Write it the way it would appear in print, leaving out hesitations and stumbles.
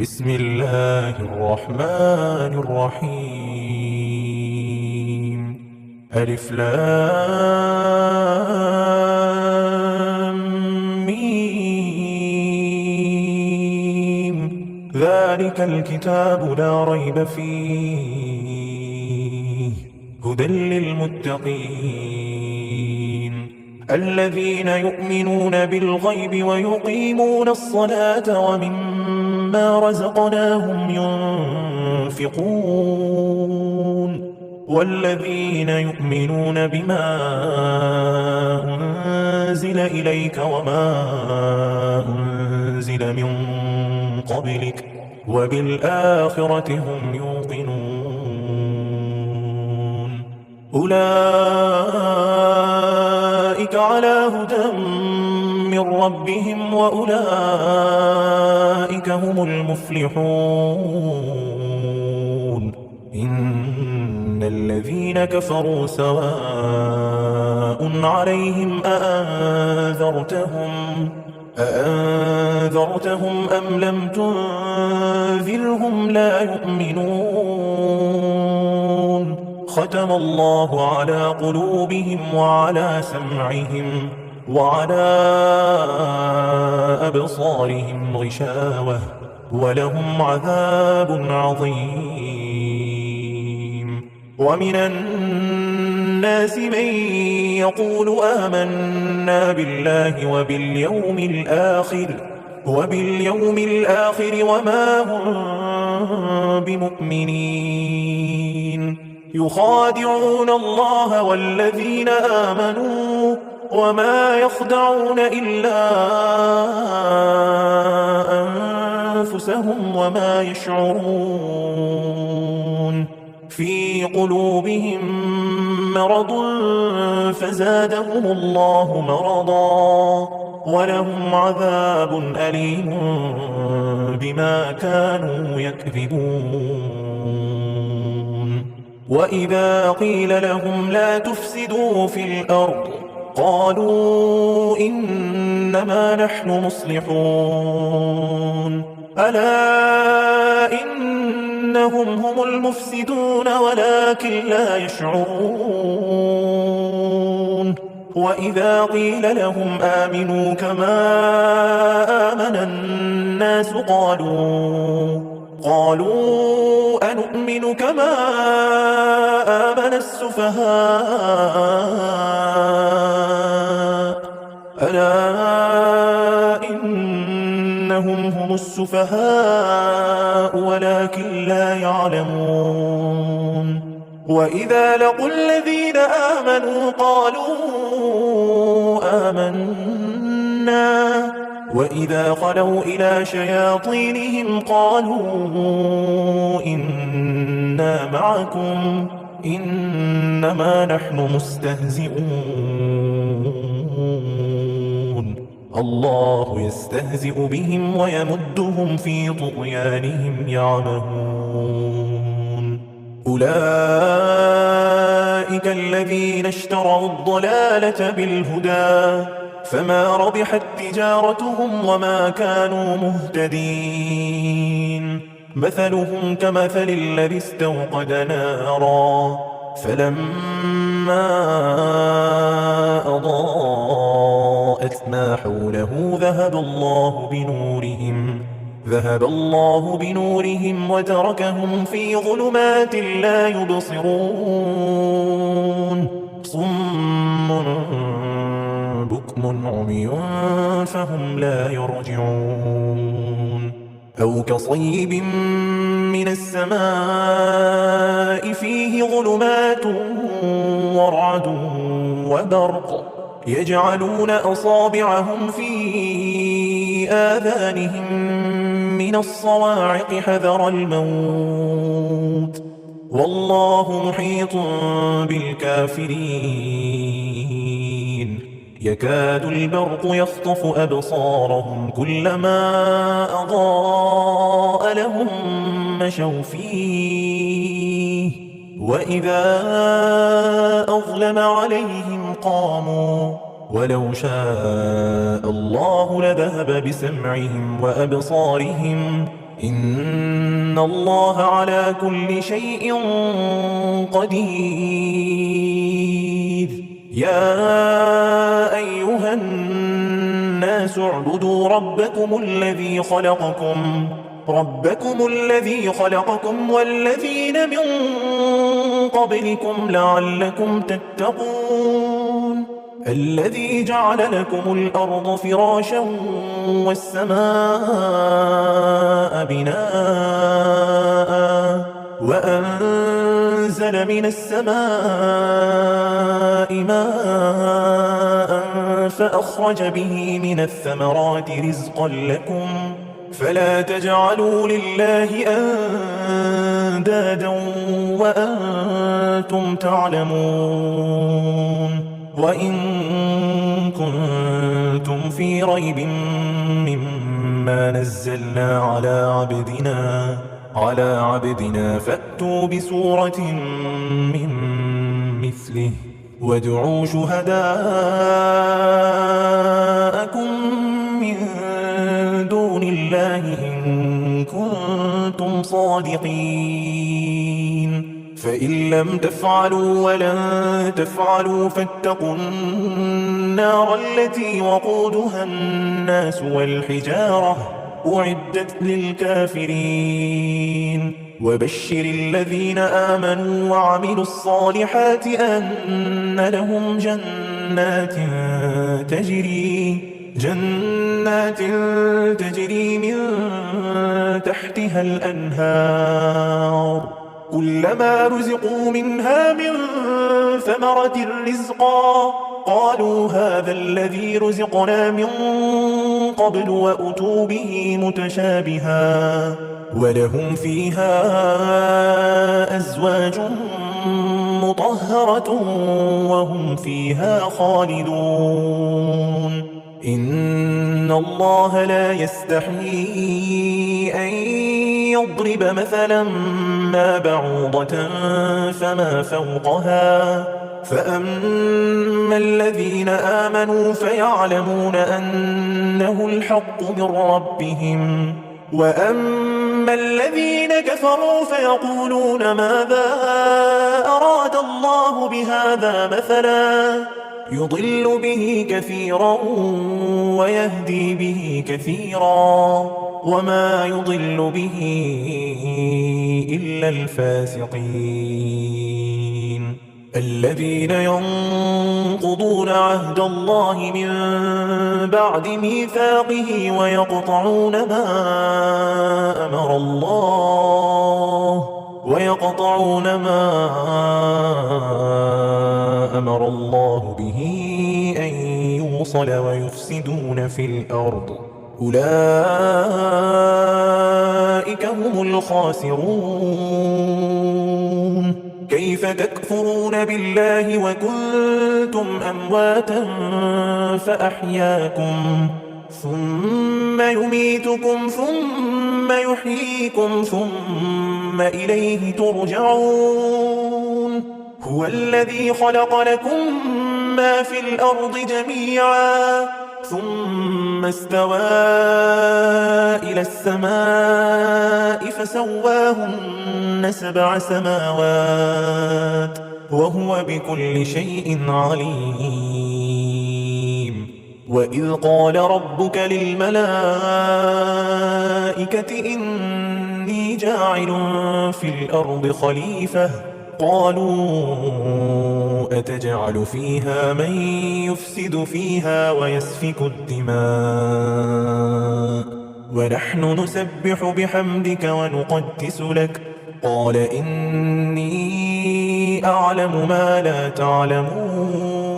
بسم الله الرحمن الرحيم. ألف لام ميم. ذلك الكتاب لا ريب فيه هدى للمتقين الذين يؤمنون بالغيب ويقيمون الصلاة ومما رزقناهم ينفقون والذين يؤمنون بما أنزل إليك وما أنزل من قبلك وبالآخرة هم يوقنون أولئك على هدى من ربهم وأولئك هم المفلحون. إن الذين كفروا سواء عليهم أأنذرتهم أم لم تنذرهم لا يؤمنون. ختم الله على قلوبهم وعلى سمعهم وعلى أبصارهم غشاوة ولهم عذاب عظيم. ومن الناس من يقول آمنا بالله وباليوم الآخر وما هم بمؤمنين. يخادعون الله والذين آمنوا وما يخدعون إلا أنفسهم وما يشعرون. في قلوبهم مرض فزادهم الله مرضا ولهم عذاب أليم بما كانوا يكذبون. وإذا قيل لهم لا تفسدوا في الأرض قالوا إنما نحن مصلحون ألا إنهم هم المفسدون ولكن لا يشعرون. وإذا قيل لهم آمنوا كما آمن الناس قالوا أنؤمن كما آمن السفهاء ألا إنهم هم السفهاء ولكن لا يعلمون. وإذا لقوا الذين آمنوا قالوا آمنا وإذا خلوا إلى شياطينهم قالوا إنا معكم إنما نحن مستهزئون. الله يستهزئ بهم ويمدهم في طغيانهم يعمهون. أولئك الذين اشتروا الضلالة بالهدى فما ربحت تجارتهم وما كانوا مهتدين. مثلهم كمثل الذي استوقد نارا فلما أضاءت ما حوله ذهب الله بنورهم وتركهم في ظلمات لا يبصرون. صم بكم عمي فهم لا يرجعون. أو كصيب من السماء فيه ظلمات ورعد وبرق يجعلون أصابعهم في آذانهم من الصواعق حذر الموت والله محيط بالكافرين. يكاد البرق يخطف أبصارهم كلما أضاء لهم مشوا فيه وإذا أظلم عليهم قاموا ولو شاء الله لذهب بسمعهم وأبصارهم إن الله على كل شيء قدير. يا أيها الناس اعبدوا ربكم الذي خلقكم والذين من قبلكم لعلكم تتقون. الذي جعل لكم الأرض فراشا والسماء بناء وأنزل من السماء ماء فأخرج به من الثمرات رزقا لكم فلا تجعلوا لله أندادا وأنتم تعلمون. وإن كنتم في ريب مما نزلنا على عبدنا فأتوا بسورة من مثله وادعوا شهداءكم من دون الله إن كنتم صادقين. فإن لم تفعلوا ولن تفعلوا فاتقوا النار التي وقودها الناس والحجارة أعدت للكافرين. وبشر الذين آمنوا وعملوا الصالحات أن لهم جنات تجري من تحتها الأنهار كلما رزقوا منها من ثمرة رزقا قالوا هذا الذي رزقنا من قبل وأتوا به متشابها ولهم فيها أزواج مطهرة وهم فيها خالدون. إن الله لا يستحيي أن يضرب مثلا ما بعوضة فما فوقها فأما الذين آمنوا فيعلمون أنه الحق من ربهم وأما الذين كفروا فيقولون ماذا أراد الله بهذا مثلا يضل به كثيرا ويهدي به كثيرا وما يضل به إلا الفاسقين. الذين ينقضون عهد الله من بعد ميثاقه ويقطعون ما أمر الله به أن يوصل ويفسدون في الأرض أولئك هم الخاسرون. كيف تكفرون بالله وكنتم أمواتا فأحياكم ثم يميتكم ثم يحييكم ثم إليه ترجعون. هو الذي خلق لكم ما في الأرض جميعا ثم استوى إلى السماء فسواهن 7 سماوات وهو بكل شيء عليم. وإذ قال ربك للملائكة إني جاعل في الأرض خليفة قالوا أتجعل فيها من يفسد فيها ويسفك الدماء ونحن نسبح بحمدك ونقدس لك قال إني أعلم ما لا تعلمون.